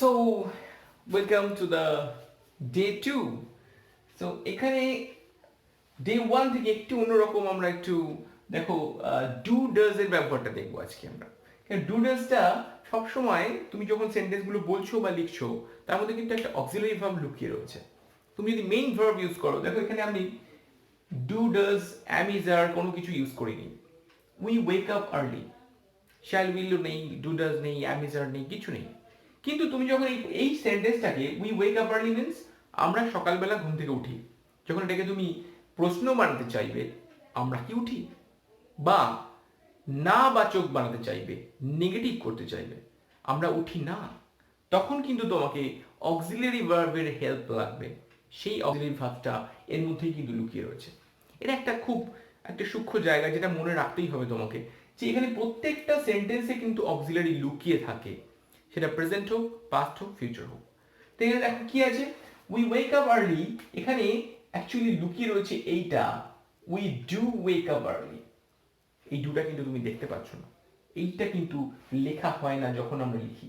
So, welcome to the day 2. So, এখানে day 1 থেকে একটু অন্যরকম আমরা একটু দেখো ডু ডাজ এর ব্যবহারটা দেখবো আজকে আমরা। কারণ ডু ডাজটা সবসময় তুমি যখন সেন্টেন্সগুলো বলছো বা লিখছো তার মধ্যে কিন্তু একটা অক্সিলারি ভার্ব লুকিয়ে রয়েছে। তুমি যদি মেইন ভার্ব ইউজ করো, দেখো এখানে আমি ডু ডাজ অ্যাম ইজ আর কোনো কিছু ইউজ করিনি। We wake up early, shall will নেই, ডু ডাজ নেই, অ্যাম ইজ আর নেই, কিছু নেই। কিন্তু তুমি যখন এই সেন্টেন্সটাকে we wake up early means আমরা সকালবেলা ঘুম থেকে উঠি, যখন এটাকে তুমি প্রশ্ন বানাতে চাইবে আমরা কি উঠি, বা না বাচক বানাতে চাইবে, নেগেটিভ করতে চাইবে আমরা উঠি না, তখন কিন্তু তোমাকে অক্সিলারি ভার্বের হেল্প লাগবে। সেই অক্সিলারি ভার্বটা এর মধ্যেই কিন্তু লুকিয়ে রয়েছে। এটা একটা খুব একটা সূক্ষ্ম জায়গা যেটা মনে রাখতেই হবে তোমাকে, যে এখানে প্রত্যেকটা সেন্টেন্সে কিন্তু অক্সিলারি লুকিয়ে থাকে, সেটা প্রেজেন্ট হোক, পাস্ট হোক, ফিউচার হোক। তো এখানে দেখো কি আছে, উই ওয়েক আপ আর্লি, এখানে অ্যাকচুয়ালি লুকিয়ে রয়েছে এইটা, we do wake up early. এই ডুটা কিন্তু তুমি দেখতে পাচ্ছ না, এইটা কিন্তু লেখা হয় না যখন আমরা লিখি,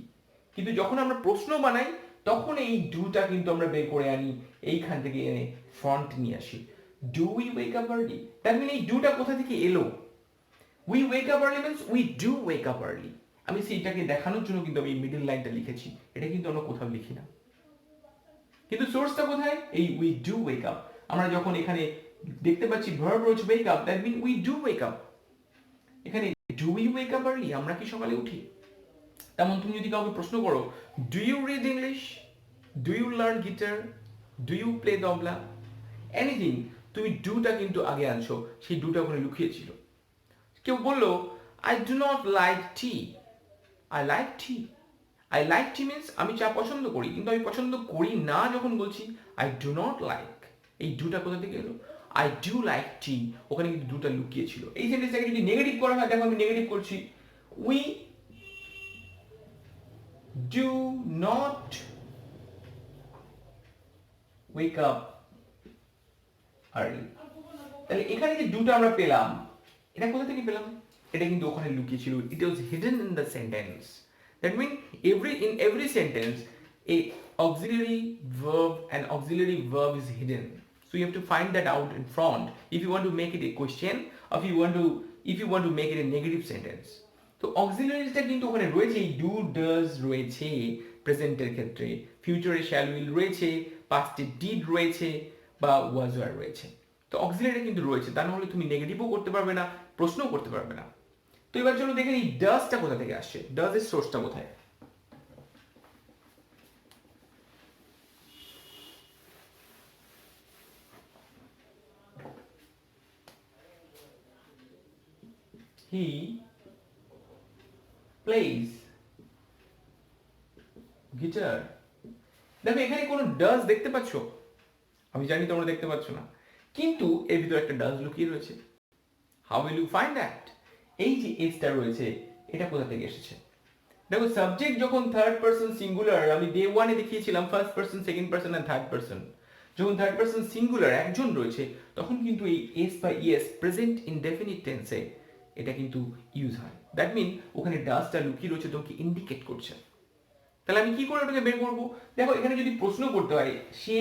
কিন্তু যখন আমরা প্রশ্ন বানাই তখন এই ডুটা কিন্তু আমরা বের করে আনি, এইখান থেকে এনে ফ্রন্ট নিয়ে আসি। Do we wake up early, that mean এই ডুটা কোথা থেকে এলো? We wake up early means we do wake up early. আমি সেইটাকে দেখানোর জন্য কিন্তু আমি মিডল লাইনটা লিখেছি, এটা কিন্তু আমরা কোথাও লিখি না। কিন্তু সোর্সটা কোথায়? এই উই ডু ওয়েক আপ। আমরা যখন এখানে দেখতে পাচ্ছি ভার্ব রয়েছে wake up, that mean we do wake up. এখানে do we wake up early, আমরা কি সকালে উঠি? তেমন তুমি যদি কাউকে প্রশ্ন করো, do you read English, do you learn guitar, do you play tabla, anything, তুমি ডুটা কিন্তু আগে আনছো, সেই ডুটা ওখানে লুকিয়েছিল। কেউ বললো I do not like tea, I like tea. I like tea means আমি চা পছন্দ করি, কিন্তু আমি পছন্দ করি না যখন বলছি আই ডু নট লাইক, এই ডুটা কোথা থেকে এলো? আই ডু লাইক টি, ওখানে কিন্তু ডুটা লুকিয়ে ছিল। এই সেন্টেন্সটাকে যদি নেগেটিভ করা হয়, দেখো আমি নেগেটিভ করছি, we do not ওয়েক up early. তাহলে এখানে যে ডুটা আমরা পেলাম, এটা কোথা থেকে পেলাম? এটা কিন্তু ওখানে লুকিয়ে ছিল, it was hidden in the sentence. That mean in every sentence a auxiliary verb and auxiliary verb is hidden, so you have to find that out in front if you want to make it a question, or if you want to make it a negative sentence. তো অক্সিলারিজটা কিন্তু ওখানে রয়েছে, do does রয়েছে প্রেজেন্টের ক্ষেত্রে, ফিউচারে shall will রয়েছে, পাস্টে did রয়েছে, বা ওয়াজ ওয়ার রয়েছে। তো অক্সিলারি কিন্তু রয়েছে, তা নাহলে তুমি নেগেটিভও করতে পারবে না, প্রশ্নও করতে পারবে না। তো এবার চলো দেখে এই ডাজটা কোথা থেকে আসছে, ডাজ এর সোর্সটা কোথায়? He plays guitar. দেখো এখানে কোনো ডাজ দেখতে পাচ্ছ? আমি জানি তোমরা দেখতে পাচ্ছ না, কিন্তু এর ভিতরে একটা ডাজ লুকিয়ে রয়েছে। How will you find that? এই যে এসটা রয়েছে, এটা কোথা থেকে এসেছে? দেখো সাবজেক্ট যখন থার্ড পারসন সিঙ্গুলার, আমি ডে ওয়ানে দেখিয়েছিলাম first person, second person and third person. যখন থার্ড পারসন সিঙ্গুলার একজন রয়েছে, তখন কিন্তু এই এস বা ইএস প্রেজেন্ট ইনডেফিনিট টেন্সে এটা কিন্তু ইউজ হয়। দ্যাট মিন ওখানে ডাজটা লুকিয়ে রয়েছে, তোমাকে ইন্ডিকেট করছে। তাহলে আমি কি করে ওটাকে বের করবো? দেখো এখানে যদি প্রশ্ন করতে হয়, সে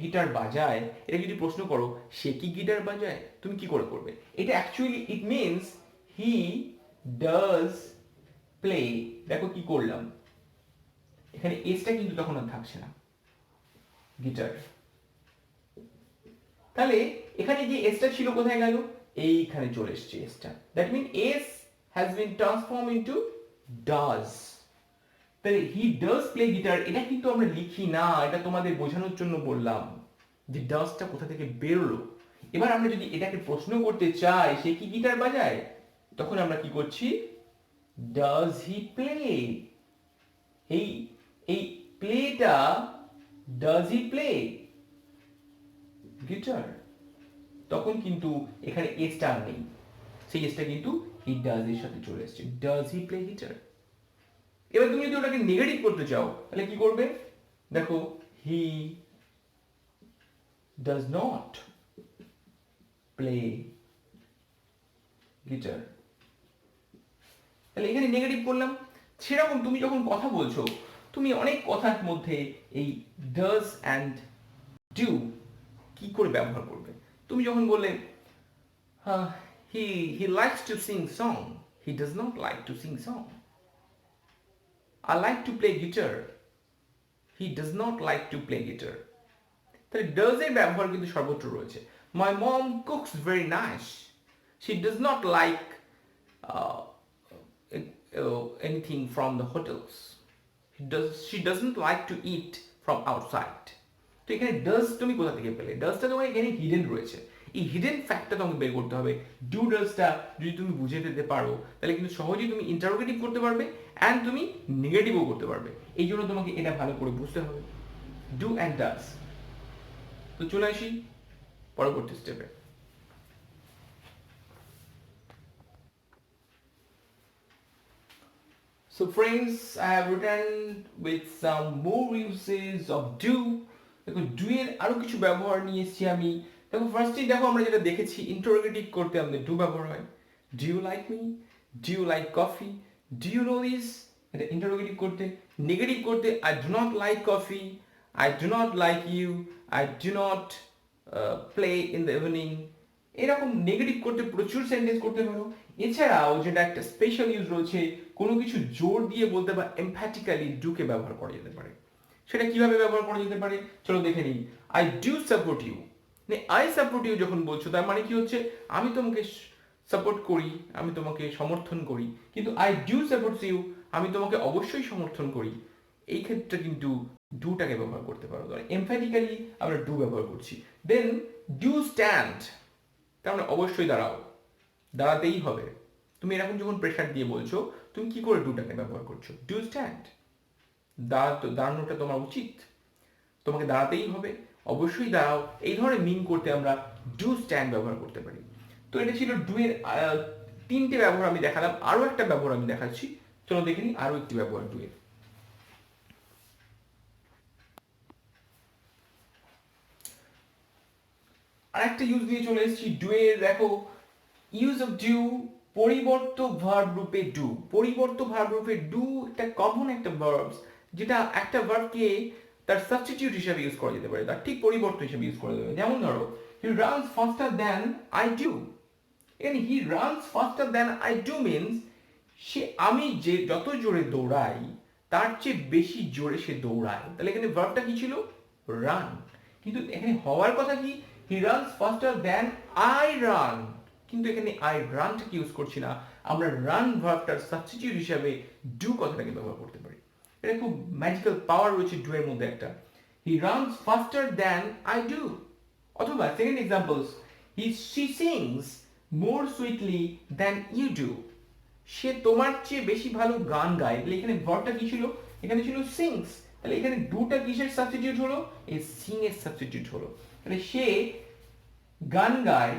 গিটার বাজায়, এটা যদি প্রশ্ন করো সে কি গিটার বাজায়, তুমি কি করে করবে? এটা actually it means he does play. দেখো কি করলাম, এখানে এসটা কিন্তু তখন আর থাকছে না, গিটার। তাহলে এখানে যে এসটা ছিল কোথায় গেল? এইখানে চলে এসেছে এসটা। That mean S has been transform into does. তাহলে হি ডাজ প্লে গিটার, এটা কিন্তু আমরা লিখি না, এটা তোমাদের বোঝানোর জন্য বললাম যে ডাজটা কোথা থেকে বেরোলো। এবার আমরা যদি এটাকে প্রশ্ন করতে চাই সে কি গিটার বাজায়, তখন আমরা কি করছি? Does he play. এই এই প্লেটা, ডাজ হি প্লে গিটার, তখন কিন্তু এখানে এসটা আর নেই, সেই এসটা কিন্তু এই ডাজ এর সাথে চলে এসেছে, ডাজ হি প্লে গিটার। এবার তুমি যদি ওটাকে নেগেটিভ করতে চাও, তাহলে কি করবে? দেখো হি ডাজ নট প্লে গিটার। তাহলে এখানে নেগেটিভ করলাম, সেরকম তুমি যখন কথা বলছো তুমি অনেক কথার মধ্যে এই ডাজ অ্যান্ড ডু কি করে ব্যবহার করবে। তুমি যখন বললে he likes to sing song, he does not like to sing song. I like to play guitar, he does not like to play guitar. তাহলে ডাজ এর ব্যবহার কিন্তু সর্বত্র রয়েছে। My mom cooks very nice, she does not like anything from the hotels. She doesn't like to eat from outside. তো এখানে does তুমি কোথা থেকে পেলে? ডাজটা তোমার এখানে হিডেন রয়েছে। এই হিডেন ফ্যাক্টটা তোমাকে বের করতে হবে। ডু ডাজটা যদি তুমি বুঝে পেতে পারো তাহলে কিন্তু সহজেই তুমি ইন্টারোগেটিভ করতে পারবে অ্যান্ড তুমি নেগেটিভও করতে পারবে। এই জন্য তোমাকে এটা ভালো করে বুঝতে হবে, ডু অ্যান্ড ডাজ। তো চলে আসি পরবর্তী স্টেপে। So friends, I have written with some more uses of do. দেখো do এর আরো কিছু ব্যবহার নিয়ে এসেছি আমি। দেখো ফার্স্টে দেখো আমরা যেটা দেখেছি ইন্টারোগেটিভ করতে আমাদের do ব্যবহার হয়। Do you like me? Do you like coffee? Do you know this? এটা ইন্টারোগেটিভ করতে। নেগেটিভ করতে I do not like coffee, I do not like you, I do not play in the evening. এরকম negative করতে প্রচুর sentence করতে পারো। এছাড়াও যেটা একটা স্পেশাল ইউজ রয়েছে, কোনো কিছু জোর দিয়ে বলতে বা এমফ্যাটিক্যালি ডুকে ব্যবহার করা যেতে পারে। সেটা কিভাবে ব্যবহার করা যেতে পারে চলো দেখে নিই। I do support you, I support you যখন বলছো তার মানে কি হচ্ছে আমি তোমাকে সাপোর্ট করি, আমি তোমাকে সমর্থন করি। কিন্তু আই ডু সাপোর্ট ইউ, আমি তোমাকে অবশ্যই সমর্থন করি। এই ক্ষেত্রে কিন্তু ডুটাকে ব্যবহার করতে পারো। এমফ্যাটিক্যালি আমরা ডু ব্যবহার করছি। দেন ডু স্ট্যান্ড, তার মানে অবশ্যই দাঁড়াও, দাঁড়াতেই হবে। তুমি এরকম যখন প্রেশার দিয়ে বলছো তুমি কি করে ডুটাকে ব্যবহার করছো? ডু স্ট্যান্ড, দাঁড়ানোটা তোমার উচিত, তোমাকে দাঁড়াতেই হবে, অবশ্যই দাঁড়াও। এই ধরনের মিন করতে আমরা ডু স্ট্যান্ড ব্যবহার করতে পারি। তো এটা ছিল ডু এর তিনটে ব্যবহার আমি দেখালাম। আরো একটা ব্যবহার আমি দেখাচ্ছি, চলো দেখে নিই আরো একটি ব্যবহার ডু এর। আরেকটা ইউজ নিয়ে চলে এসেছি ডু এর। দেখো ইউজ অফ ডু পরিবর্ত ভার্ব রূপে ডু। পরিবর্ত ভার্ব রূপে ডু একটা কমন একটা ভার্বস, যেটা একটা ভার্বকে তার সাবস্টিটিউট হিসেবে ইউজ করা যেতে পারে, তার ঠিক পরিবর্ত হিসেবে ইউজ করা যাবে। যেমন ধরো he runs faster than I do. এখানে he runs faster than I do means সে আমি যে যত জোরে দৌড়াই তার চেয়ে বেশি জোরে সে দৌড়ায়। তাহলে এখানে ভার্বটা কি ছিল? রান। কিন্তু এখানে হওয়ার কথা কি? হি runs faster than I run. কিন্তু এখানে আই রানটাকে ইউজ করছি না, আমরা রান ভার্বটার সাবস্টিটিউট হিসাবে ডু কথাটাকে ব্যবহার করতে পারি। এটা খুব ম্যাজিক্যাল পাওয়ার রয়েছে ডু এর মধ্যে একটা। He runs faster than I do. অথবা second examples, she sings more sweetly than you do. সে তোমার চেয়ে বেশি ভালো গান গায়। তাহলে এখানে ভার্বটা কি ছিল? এখানে ছিল সিংস। তাহলে এখানে ডুটা কিসের সাবস্টিটিউট হলো? এই সিং এর সাবস্টিটিউট হলো। তাহলে সে গান গায়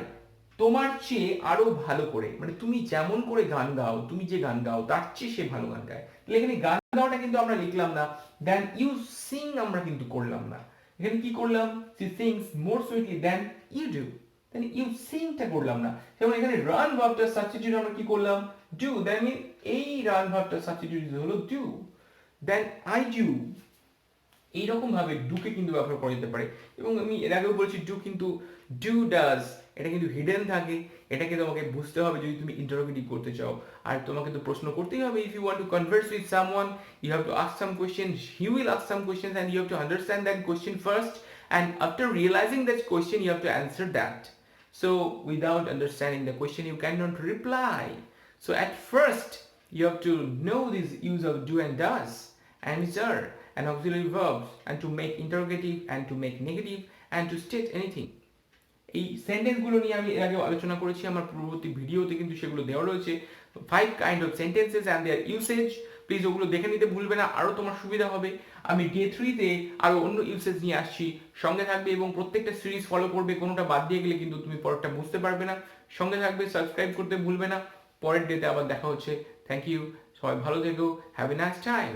তোমার চেয়ে আরো ভালো করে, মানে তুমি যেমন করে গান গাও, তুমি যে গান গাও তার চেয়ে সে ভালো গান গায়। তাহলে এখানে গান গাওয়াটা কিন্তু আমরা লিখলাম না, দেন ইউ সিং আমরা কিন্তু করলাম না। এখানে কি করলাম? She sings more sweetly than you do, তাহলে ইউ সিংটা করলাম না। যেমন এখানে রান ভার্বটার সাবস্টিটিউট আমরা কি করলাম? ডু। দ্যাট মিন এই রান ভার্বটার সাবস্টিটিউট হলো ডু। Then I do. এইরকম ভাবে ডুকে কিন্তু ব্যবহার করা যেতে পারে। এবং আমি এর আগেও বলছি ডু কিন্তু ডু ডাজ এটা কিন্তু হিডেন থাকে, এটাকে তোমাকে বুঝতে হবে যদি তুমি ইন্টারোগেটিভ করতে চাও। আর তোমাকে তো প্রশ্ন করতেই হবে। If you want to converse with someone you have to ask some question, he will ask some question and you have to understand that question first, and after realizing that question you have to answer that. So without understanding the question you cannot reply. So at first you have to know this use of do and does, answer and auxiliary verbs, and to make interrogative and to make negative and to state anything. এই সেন্টেন্সগুলো নিয়ে আমি এর আগে আলোচনা করেছি আমার পূর্ববর্তী ভিডিওতে, কিন্তু সেগুলো দেওয়া রয়েছে 5 kind of sentences and their usage. Please ওগুলো দেখে নিতে ভুলবে না, আরও তোমার সুবিধা হবে। আমি ডে 3-তে আরও অন্য ইউসেজ নিয়ে আসছি, সঙ্গে থাকবে এবং প্রত্যেকটা সিরিজ ফলো করবে। কোনোটা বাদ দিয়ে গেলে কিন্তু তুমি পরেরটা বুঝতে পারবে না। সঙ্গে থাকবে, সাবস্ক্রাইব করতে ভুলবে না। পরের ডেতে আবার দেখা হচ্ছে। থ্যাংক ইউ, সবাই ভালো থেকো, হ্যাভ এ নাইস টাইম।